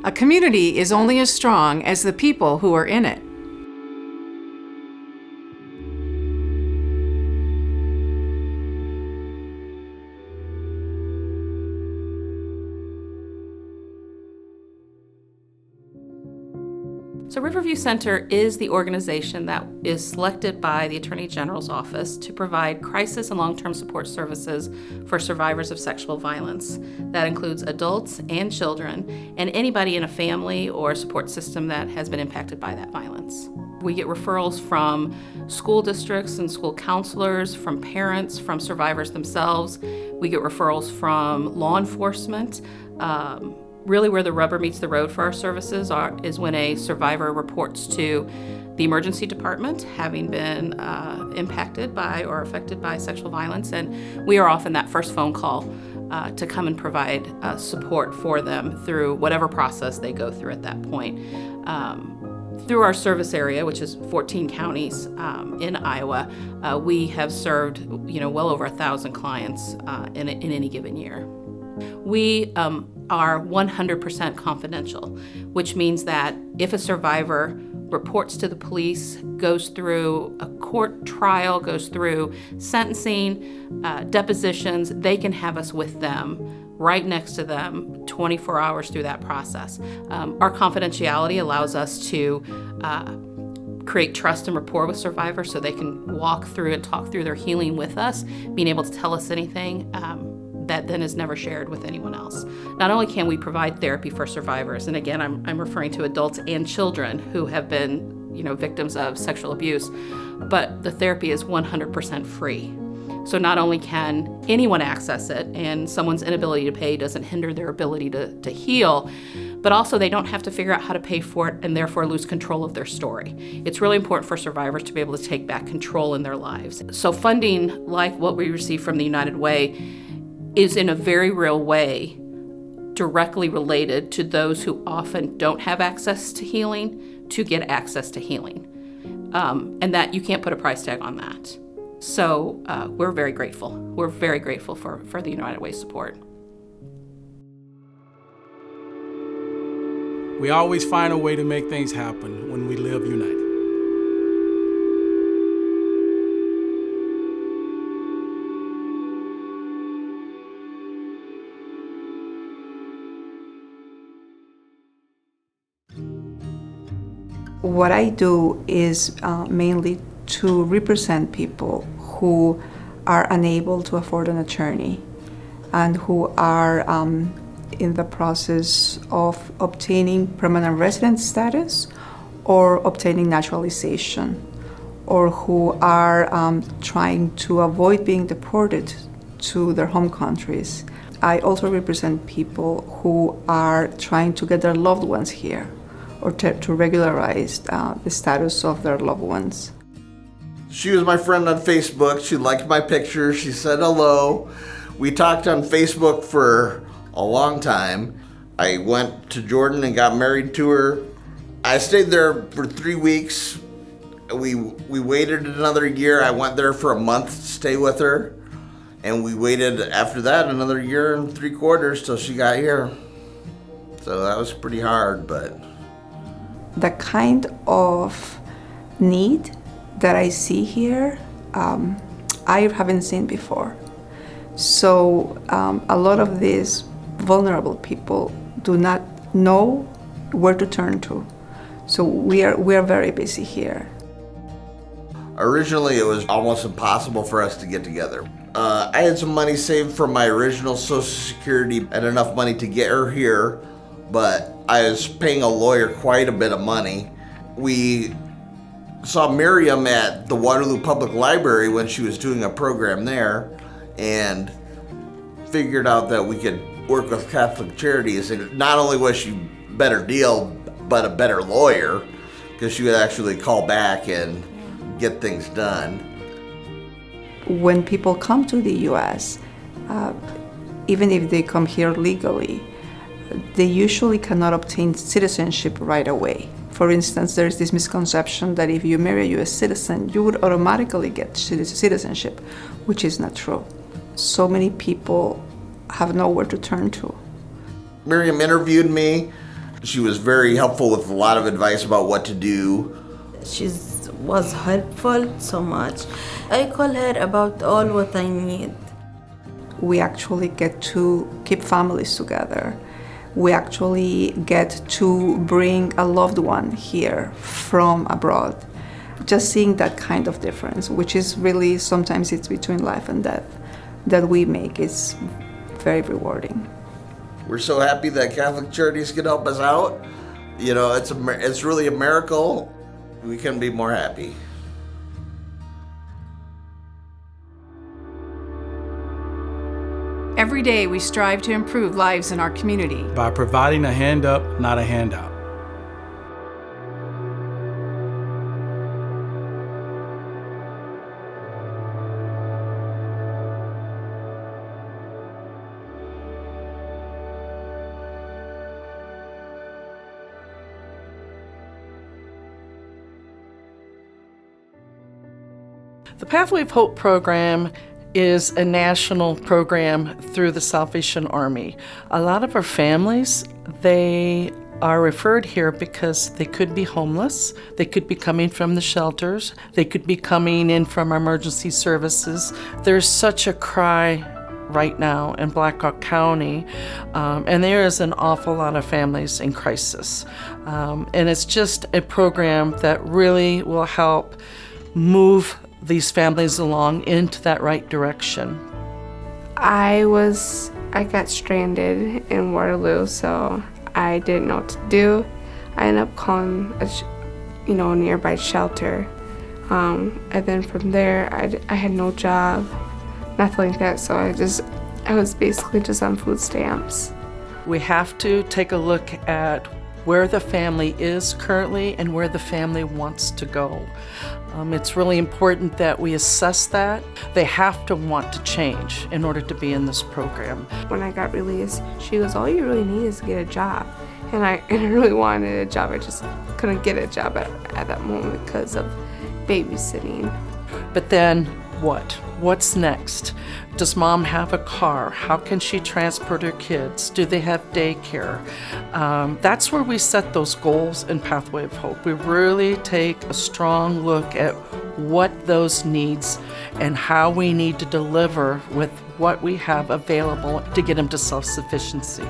A community is only as strong as the people who are in it. So Riverview Center is the organization that is selected by the Attorney General's office to provide crisis and long-term support services for survivors of sexual violence. That includes adults and children and anybody in a family or support system that has been impacted by that violence. We get referrals from school districts and school counselors, from parents, from survivors themselves. We get referrals from law enforcement. Really where the rubber meets the road for our services is when a survivor reports to the emergency department having been impacted by or affected by sexual violence, and we are often that first phone call to come and provide support for them through whatever process they go through at that point. Through our service area, which is 14 counties in Iowa, we have served well over 1,000 clients in any given year. We are 100% confidential, which means that if a survivor reports to the police, goes through a court trial, goes through sentencing, depositions, they can have us with them, right next to them, 24 hours through that process. Our confidentiality allows us to create trust and rapport with survivors so they can walk through and talk through their healing with us, being able to tell us anything that then is never shared with anyone else. Not only can we provide therapy for survivors, and again, I'm referring to adults and children who have been, victims of sexual abuse, but the therapy is 100% free. So not only can anyone access it, and someone's inability to pay doesn't hinder their ability to heal, but also they don't have to figure out how to pay for it and therefore lose control of their story. It's really important for survivors to be able to take back control in their lives. So funding like what we receive from the United Way is in a very real way directly related to those who often don't have access to healing to get access to healing. And that you can't put a price tag on that. So we're very grateful. We're very grateful for the United Way support. We always find a way to make things happen when we live united. What I do is mainly to represent people who are unable to afford an attorney and who are in the process of obtaining permanent resident status or obtaining naturalization, or who are trying to avoid being deported to their home countries. I also represent people who are trying to get their loved ones here, or to regularize the status of their loved ones. She was my friend on Facebook. She liked my picture. She said hello. We talked on Facebook for a long time. I went to Jordan and got married to her. I stayed there for 3 weeks. We waited another year. I went there for a month to stay with her. And we waited after that another year and 3/4 till she got here. So that was pretty hard, but. The kind of need that I see here, I haven't seen before. So a lot of these vulnerable people do not know where to turn to. So we are very busy here. Originally, it was almost impossible for us to get together. I had some money saved from my original Social Security and enough money to get her here, but I was paying a lawyer quite a bit of money. We saw Miriam at the Waterloo Public Library when she was doing a program there, and figured out that we could work with Catholic Charities. And not only was she a better deal, but a better lawyer, because she would actually call back and get things done. When people come to the U.S., even if they come here legally, they usually cannot obtain citizenship right away. For instance, there's this misconception that if you marry a U.S. citizen, you would automatically get citizenship, which is not true. So many people have nowhere to turn to. Miriam interviewed me. She was very helpful with a lot of advice about what to do. She was helpful so much. I call her about all what I need. We actually get to keep families together. We actually get to bring a loved one here from abroad. Just seeing that kind of difference, which is really, sometimes it's between life and death, that we make is very rewarding. We're so happy that Catholic Charities can help us out. You know, it's really a miracle. We couldn't be more happy. Every day we strive to improve lives in our community. By providing a hand up, not a handout. The Pathway of Hope program is a national program through the Salvation Army. A lot of our families, they are referred here because they could be homeless, they could be coming from the shelters, they could be coming in from our emergency services. There's such a cry right now in Black Hawk County, and there is an awful lot of families in crisis. And it's just a program that really will help move these families along into that right direction. I got stranded in Waterloo, so I didn't know what to do. I ended up calling a nearby shelter, and then from there I had no job, nothing like that. So I was basically just on food stamps. We have to take a look at where the family is currently and where the family wants to go. It's really important that we assess that. They have to want to change in order to be in this program. When I got released, she goes, all you really need is to get a job. And I really wanted a job. I just couldn't get a job at that moment because of babysitting. But then what? What's next? Does mom have a car? How can she transport her kids? Do they have daycare? That's where we set those goals in Pathway of Hope. We really take a strong look at what those needs and how we need to deliver with what we have available to get them to self-sufficiency.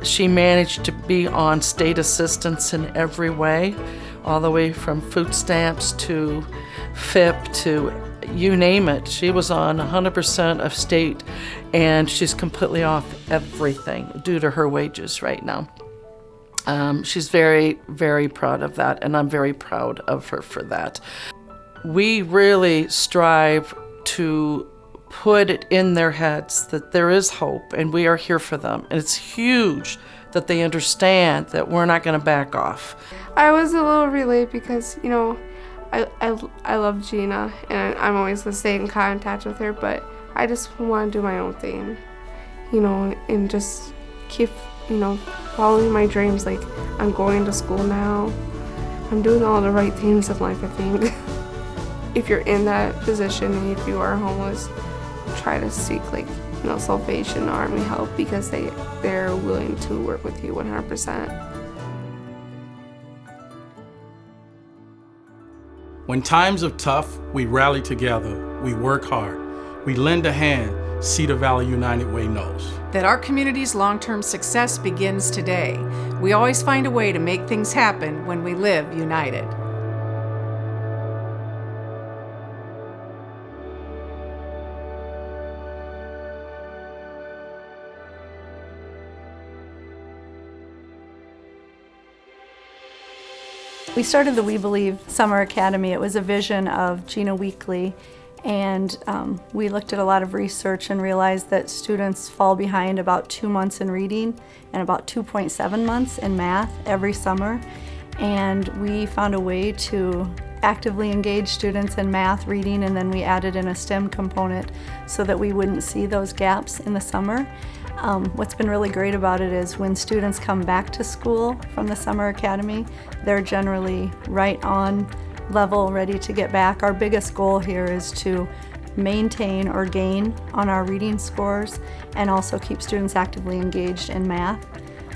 She managed to be on state assistance in every way, all the way from food stamps to FIP to you name it. She was on 100% of state, and she's completely off everything due to her wages right now. She's very, very proud of that, and I'm very proud of her for that. We really strive to put it in their heads that there is hope, and we are here for them. And it's huge that they understand that we're not going to back off. I was a little relieved because, I love Gina, and I'm always going to stay in contact with her, but I just want to do my own thing, and just keep, following my dreams. Like, I'm going to school now. I'm doing all the right things in life, I think. If you're in that position and if you are homeless, try to seek, Salvation Army help, because they're willing to work with you 100%. When times are tough, we rally together, we work hard, we lend a hand. Cedar Valley United Way knows That our community's long-term success begins today. We always find a way to make things happen when we live united. We started the We Believe Summer Academy. It was a vision of Gina Weekly, and we looked at a lot of research and realized that students fall behind about 2 months in reading and about 2.7 months in math every summer. And we found a way to actively engage students in math, reading, and then we added in a STEM component so that we wouldn't see those gaps in the summer. What's been really great about it is when students come back to school from the Summer Academy, they're generally right on level, ready to get back. Our biggest goal here is to maintain or gain on our reading scores and also keep students actively engaged in math.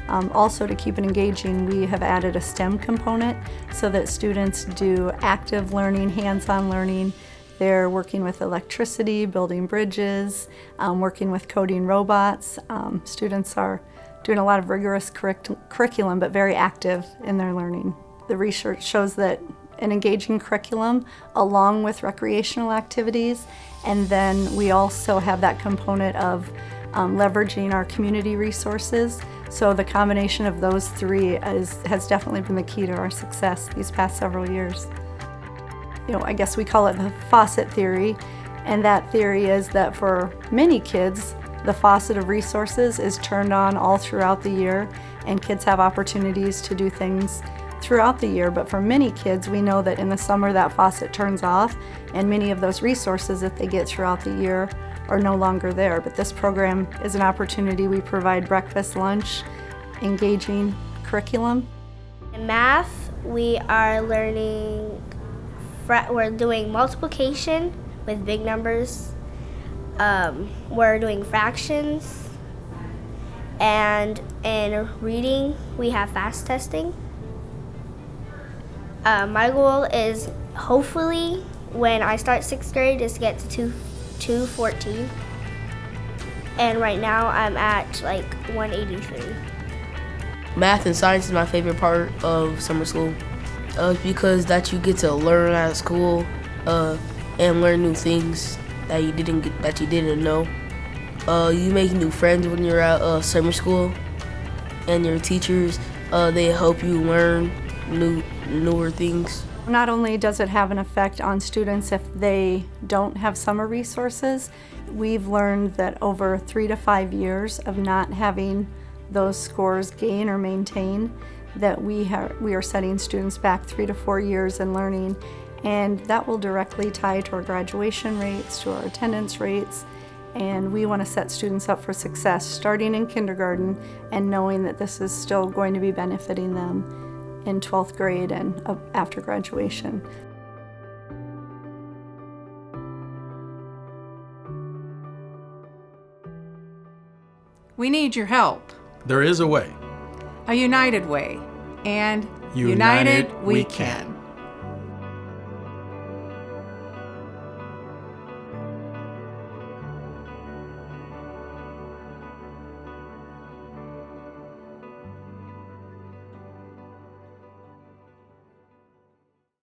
Also, to keep it engaging, we have added a STEM component so that students do active learning, hands-on learning. They're working with electricity, building bridges, working with coding robots. Students are doing a lot of rigorous curriculum, but very active in their learning. The research shows that an engaging curriculum along with recreational activities, and then we also have that component of leveraging our community resources. So the combination of those three has definitely been the key to our success these past several years. I guess we call it the Faucet Theory, and that theory is that for many kids, the faucet of resources is turned on all throughout the year, and kids have opportunities to do things throughout the year. But for many kids, we know that in the summer that faucet turns off, and many of those resources that they get throughout the year are no longer there. But this program is an opportunity. We provide breakfast, lunch, engaging curriculum. In math, we are learning, we're doing multiplication with big numbers. We're doing fractions. And in reading, we have fast testing. My goal is hopefully when I start 6th grade is to get to 214. And right now I'm at like 183. Math and science is my favorite part of summer school because that you get to learn at school and learn new things that you didn't know. You make new friends when you're at summer school, and your teachers they help you learn newer things. Not only does it have an effect on students if they don't have summer resources, we've learned that over 3 to 5 years of not having those scores gain or maintain, that we are setting students back 3 to 4 years in learning, and that will directly tie to our graduation rates, to our attendance rates, and we want to set students up for success starting in kindergarten and knowing that this is still going to be benefiting them in 12th grade and after graduation. We need your help. There is a way. A united way. And United we can.